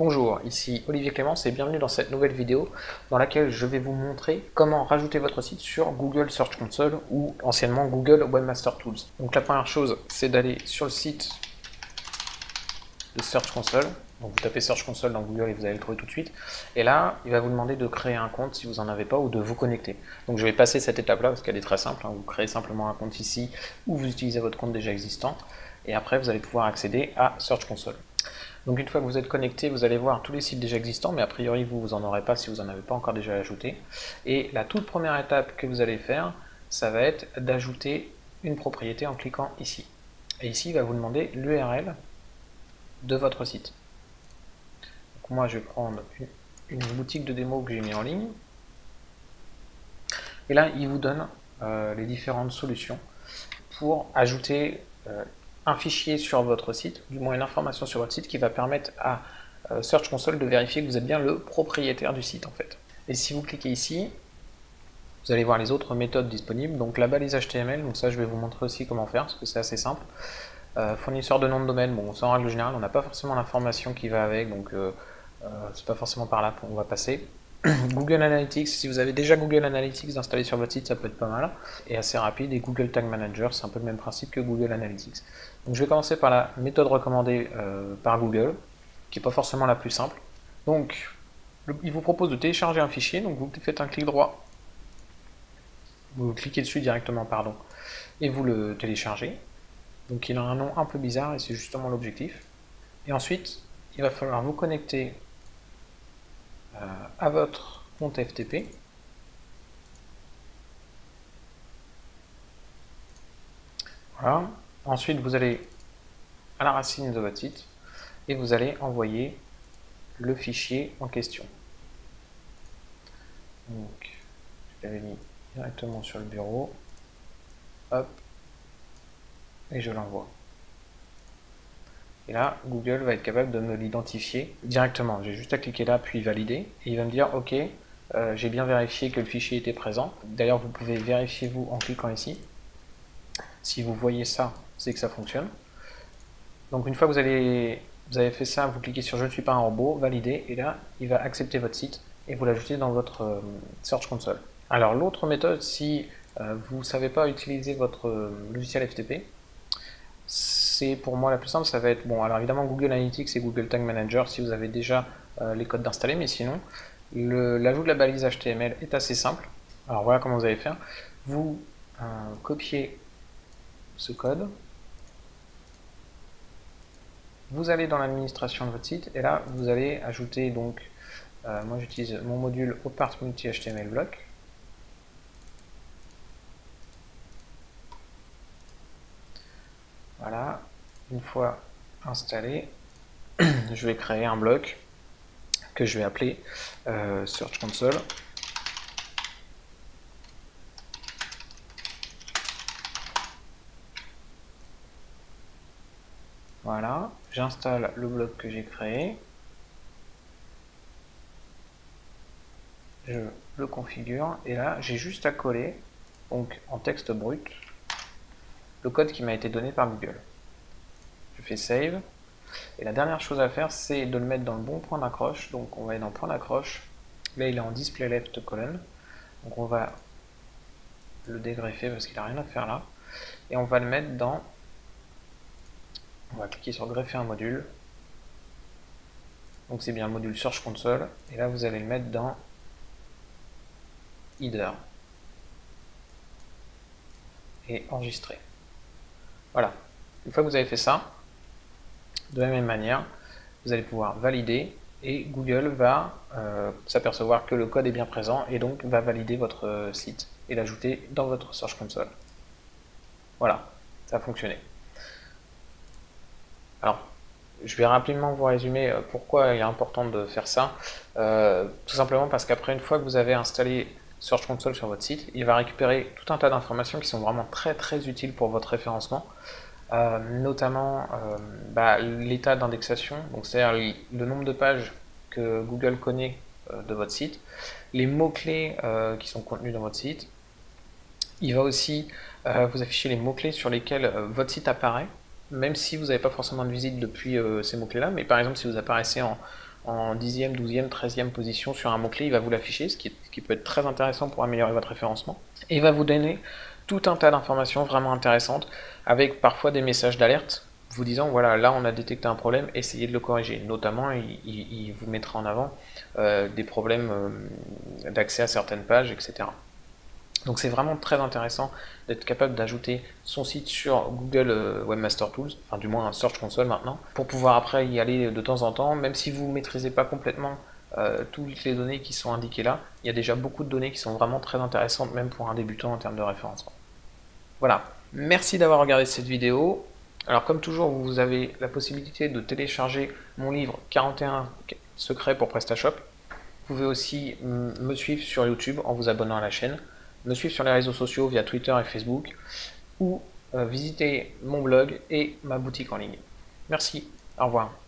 Bonjour, ici Olivier Clémence et bienvenue dans cette nouvelle vidéo dans laquelle je vais vous montrer comment rajouter votre site sur Google Search Console ou anciennement Google Webmaster Tools. Donc la première chose, c'est d'aller sur le site de Search Console. Donc vous tapez Search Console dans Google et vous allez le trouver tout de suite. Et là, il va vous demander de créer un compte si vous n'en avez pas ou de vous connecter. Donc je vais passer cette étape-là parce qu'elle est très simple. Vous créez simplement un compte ici ou vous utilisez votre compte déjà existant. Et après, vous allez pouvoir accéder à Search Console. Donc une fois que vous êtes connecté, vous allez voir tous les sites déjà existants, mais a priori vous n'en aurez pas si vous n'en avez pas encore déjà ajouté. Et la toute première étape que vous allez faire, ça va être d'ajouter une propriété en cliquant ici. Et ici, il va vous demander l'URL de votre site. Donc moi, je vais prendre une boutique de démo que j'ai mis en ligne. Et là, il vous donne les différentes solutions pour ajouter un fichier sur votre site, du moins une information sur votre site qui va permettre à Search Console de vérifier que vous êtes bien le propriétaire du site en fait. Et si vous cliquez ici, vous allez voir les autres méthodes disponibles. Donc la balise HTML, donc ça je vais vous montrer aussi comment faire parce que c'est assez simple. Fournisseur de nom de domaine, bon ça en règle générale on n'a pas forcément l'information qui va avec, donc c'est pas forcément par là qu'on va passer. Google Analytics, si vous avez déjà Google Analytics installé sur votre site, ça peut être pas mal et assez rapide. Et Google Tag Manager, c'est un peu le même principe que Google Analytics. Donc je vais commencer par la méthode recommandée par Google, qui n'est pas forcément la plus simple. Donc il vous propose de télécharger un fichier, donc vous faites un clic droit, vous cliquez dessus directement, pardon, et vous le téléchargez. Donc il a un nom un peu bizarre et c'est justement l'objectif. Et ensuite, il va falloir vous connecter à votre compte FTP. Voilà. Ensuite, vous allez à la racine de votre site et vous allez envoyer le fichier en question. Donc, je l'avais mis directement sur le bureau. Hop. Et je l'envoie. Et là, Google va être capable de me l'identifier directement. J'ai juste à cliquer là, puis valider. Et il va me dire, ok, j'ai bien vérifié que le fichier était présent. D'ailleurs, vous pouvez vérifier vous en cliquant ici. Si vous voyez ça, c'est que ça fonctionne. Donc une fois que vous avez fait ça, vous cliquez sur je ne suis pas un robot, valider, et là, il va accepter votre site et vous l'ajoutez dans votre Search Console. Alors l'autre méthode, si vous ne savez pas utiliser votre logiciel FTP, c'est pour moi la plus simple, ça va être, bon alors évidemment Google Analytics et Google Tag Manager si vous avez déjà les codes d'installer, mais sinon l'ajout de la balise HTML est assez simple. Alors voilà comment vous allez faire. Vous copiez ce code, vous allez dans l'administration de votre site et là vous allez ajouter donc, moi j'utilise mon module Opart Multi HTML Block. Voilà, une fois installé, je vais créer un bloc que je vais appeler Search Console. Voilà, j'installe le bloc que j'ai créé. Je le configure et là j'ai juste à coller, donc en texte brut, le code qui m'a été donné par Google. Je fais Save. Et la dernière chose à faire, c'est de le mettre dans le bon point d'accroche. Donc on va aller dans point d'accroche. Là il est en display left colon. Donc on va le dégreffer parce qu'il n'a rien à faire là. Et on va le mettre dans... On va cliquer sur greffer un module. Donc c'est bien le module Search Console. Et là vous allez le mettre dans Header. Et enregistrer. Voilà. Une fois que vous avez fait ça, de la même manière, vous allez pouvoir valider et Google va s'apercevoir que le code est bien présent et donc va valider votre site et l'ajouter dans votre Search Console. Voilà, ça a fonctionné. Alors, je vais rapidement vous résumer pourquoi il est important de faire ça. Tout simplement parce qu'après, une fois que vous avez installé Search Console sur votre site, il va récupérer tout un tas d'informations qui sont vraiment très utiles pour votre référencement. Notamment l'état d'indexation, donc c'est-à-dire le nombre de pages que Google connaît de votre site, les mots-clés qui sont contenus dans votre site. Il va aussi vous afficher les mots-clés sur lesquels votre site apparaît, même si vous n'avez pas forcément de visite depuis ces mots-clés-là, mais par exemple si vous apparaissez en 10e, 12e, 13e position sur un mot-clé, il va vous l'afficher, ce qui peut être très intéressant pour améliorer votre référencement. Et il va vous donner tout un tas d'informations vraiment intéressantes, avec parfois des messages d'alerte, vous disant, voilà, là on a détecté un problème, essayez de le corriger. Notamment, il vous mettra en avant des problèmes d'accès à certaines pages, etc. Donc c'est vraiment très intéressant d'être capable d'ajouter son site sur Google Webmaster Tools, enfin du moins un Search Console maintenant, pour pouvoir après y aller de temps en temps, même si vous ne maîtrisez pas complètement toutes les données qui sont indiquées là, il y a déjà beaucoup de données qui sont vraiment très intéressantes, même pour un débutant en termes de référencement. Voilà, merci d'avoir regardé cette vidéo. Alors comme toujours, vous avez la possibilité de télécharger mon livre 41 secrets pour PrestaShop. Vous pouvez aussi me suivre sur YouTube en vous abonnant à la chaîne, me suivre sur les réseaux sociaux via Twitter et Facebook, ou visiter mon blog et ma boutique en ligne. Merci, au revoir.